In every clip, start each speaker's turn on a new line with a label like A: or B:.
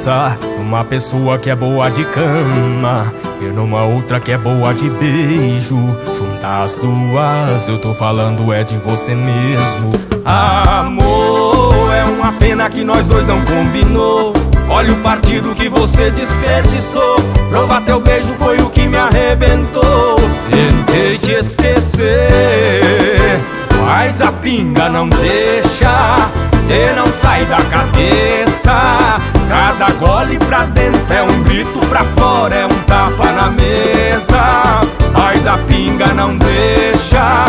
A: cabeça numa pessoa que é boa de cama e numa outra que é boa de beijo. Juntar as duas, eu tô falando é de você mesmo. Amor, é uma pena que nós dois não combinou. Olha o partido que você desperdiçou. Provar teu beijo foi o que me arrebentou. Tentei te esquecer, mas a pinga não deixa. Cê não sai da cabeça. Cada gole pra dentro é um grito, pra fora é um tapa na mesa. Mas a pinga não deixa.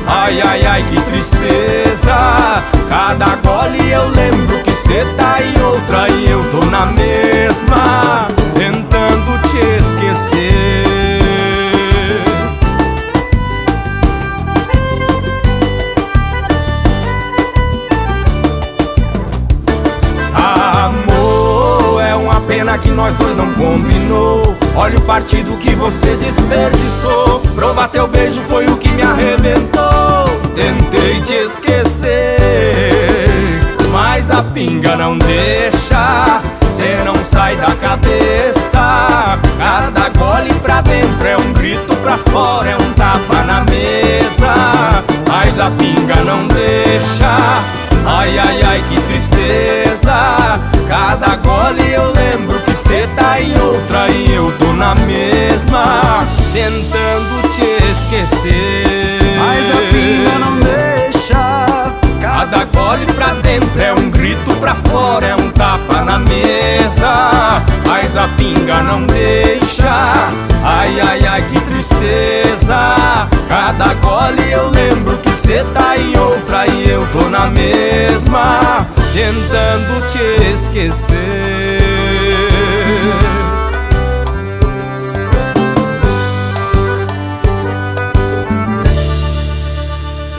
A: Ai, ai, ai, que tristeza. Cada gole eu lembro que cê tá em outra e eu tô na mesma, tentando te esquecer. Amor, é uma pena que nós dois não combinou. Olha o partido que você desperdiçou. Provar teu beijo foi o que me arrebentou. Tentei te esquecer, mas a pinga não deixa. Cê não sai da cabeça. Cada gole pra dentro é um grito, pra fora é um tapa na mesa. Mas a pinga não deixa. Ai, ai, ai, que tristeza. Cada gole eu lembro que cê tá em outra e eu tô na mesma, tentando te esquecer.
B: Mas a pinga não deixa.
A: Cada gole pra dentro é um grito, pra fora é um tapa na mesa. Mas a pinga não deixa. Ai, ai, ai, que tristeza. Cada gole eu lembro que cê tá em outra e eu tô na mesma, tentando te esquecer.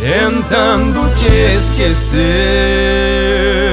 A: Tentando te esquecer.